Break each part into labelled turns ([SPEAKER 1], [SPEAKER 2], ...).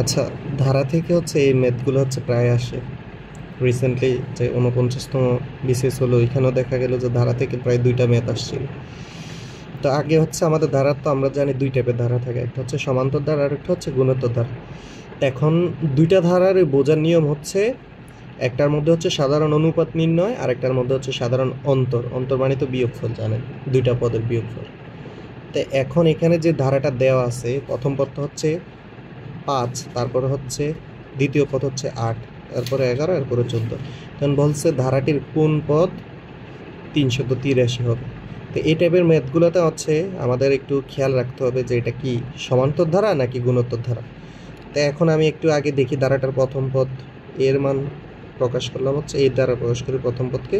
[SPEAKER 1] আচ্ছা, ধারা থেকে হচ্ছে এই ম্যাথগুলো হচ্ছে প্রায় আসে। রিসেন্টলি যে 49তম বিসিএস হলো, এখানেও দেখা গেল যে ধারা থেকে প্রায় 2টা ম্যাথ আসছিল। তো আগে হচ্ছে আমাদের ধারা, তো আমরা জানি 2 টাইপের ধারা থাকে, একটা হচ্ছে সমান্তর ধারা আর একটা হচ্ছে গুণোত্তর ধারা। এখন 2টা ধারার বোঝার নিয়ম হচ্ছে, একটার মধ্যে হচ্ছে সাধারণ অনুপাত নির্ণয় আর একটার মধ্যে হচ্ছে সাধারণ অন্তর। অন্তর মানে তো বিয়োগফল, জানেন, 2টা পদের বিয়োগফল। তো এখন এখানে যে ধারাটা দেওয়া আছে, প্রথম পদটা হচ্ছে 5, তারপরে হচ্ছে দ্বিতীয় পদ হচ্ছে 8, তারপরে 11, এরপরে 14। তখন বলছে ধারাটির কোন পদ 383 হবে। তো এই টাইপের ম্যাথগুলোতে হচ্ছে আমাদের একটু খেয়াল রাখতে হবে যে এটা কি সমান্তর ধারা নাকি গুণোত্তর ধারা। তো এখন আমি একটু আগে দেখি ধারাটার প্রথম পদ এর মান প্রকাশ করলাম হচ্ছে এই দ্বারা প্রকাশ করি প্রথম পদকে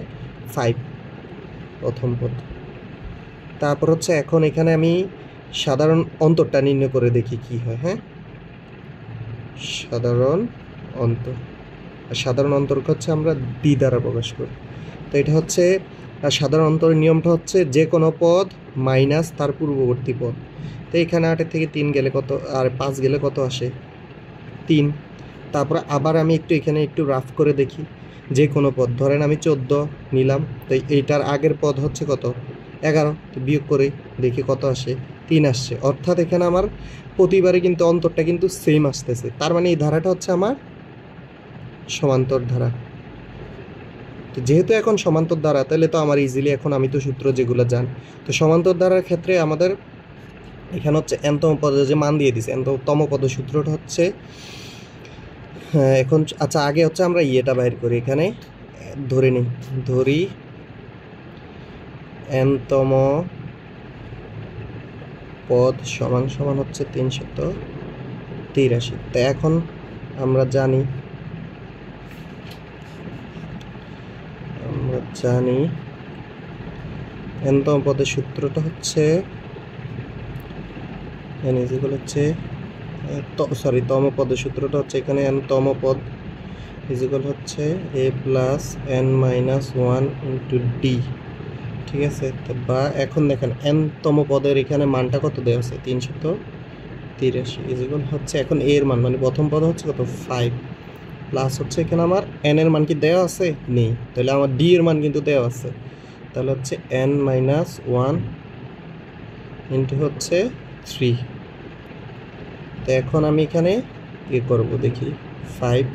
[SPEAKER 1] 5, প্রথম পদ। তারপর হচ্ছে এখন এখানে আমি সাধারণ অন্তরটা নির্ণয় করে দেখি কি হয়। হ্যাঁ, সাধারণ অন্তর, আর সাধারণ অন্তরকে হচ্ছে আমরা ডি দ্বারা প্রকাশ করি। তো এটা হচ্ছে সাধারণ অন্তরের নিয়মটা হচ্ছে যে কোনো পদ মাইনাস তার পূর্ববর্তী পদ। তো এখানে 8 থেকে 3 গেলে কত, আর 5 গেলে কত আসে, 3। তারপরে আবার আমি একটু এখানে একটু রাফ করে দেখি, যে কোনো পদ ধরেন আমি 14 নিলাম, তো এইটার আগের পদ হচ্ছে কত, 11, তো বিয়োগ করে দেখি কত আসে, 3 আসছে। অর্থাৎ এখানে আমার প্রতিবারে কিন্তু অন্তরটা কিন্তু সেম আসতেছে, তার মানে এই ধারাটা হচ্ছে আমার সমান্তর ধারা। তো যেহেতু এখন সমান্তর ধারা, তাহলে তো আমার ইজিলি, এখন আমি তো সূত্র যেগুলো জান, তো সমান্তর ধারার ক্ষেত্রে আমাদের এখানে হচ্ছে এনতম পদে যে মান দিয়ে দিছে, এনতম পদ সূত্রটা হচ্ছে, হ্যাঁ এখন আচ্ছা আগে হচ্ছে আমরা ইয়েটা বাইর করি, এখানে ধরি এনতম পদ সমান সমান হচ্ছে 383। তো এখন আমরা জানি এনতম পদের সূত্রটা হচ্ছে এন ইজিক্যাল হচ্ছে তম পদের সূত্রটা হচ্ছে এখানে এনতম পদ ইজিক্যাল হচ্ছে a plus n minus 1 into D. ঠিক আছে, তো বা এখন দেখেন এনতম পদের এখানে মানটা কত দেওয়া আছে, 383 ইজিক্যাল হচ্ছে এখন এর মান মানে প্রথম পদ হচ্ছে কত 5, প্লাস হচ্ছে এখানে আমার n এর মান কি দেওয়া আছে, নেই, তাহলে আমার ডি এর মান কিন্তু দেওয়া আছে, তাহলে হচ্ছে n মাইনাস 1 ইন্টু হচ্ছে 3। তো এখন আমি এখানে ইয়ে করবো, দেখি 5,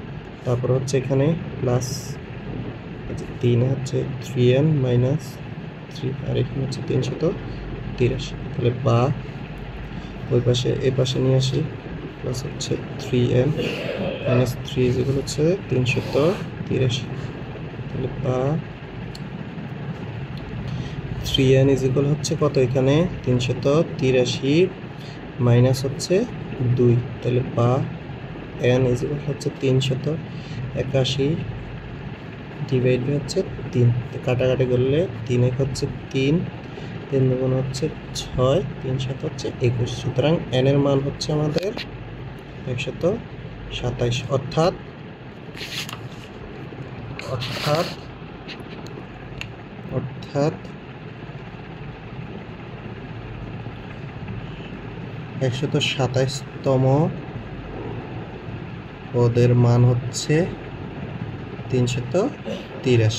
[SPEAKER 1] তারপর হচ্ছে এখানে প্লাস 3 হচ্ছে 3n মাইনাস 3, আর এখানে হচ্ছে 383। তাহলে বা ওই পাশে এই পাশে নিয়ে আসি, প্লাস হচ্ছে 3n মাইনাস 3 যেগুলো হচ্ছে 383। তাহলে বা 3n ইজিক্যাল হচ্ছে কত, এখানে 383 মাইনাস হচ্ছে 2, তাহলে বা n ইজিক্যাল হচ্ছে 381 ডিভাইড বাই হচ্ছে 3। তো কাটাকাটি করলে 3 এক হচ্ছে 3, 3 দুগুণ হচ্ছে 6, 3 7 হচ্ছে 21। সুতরাং n এর মান হচ্ছে আমাদের 127, অর্থাৎ 127তম পদের মান হচ্ছে 383।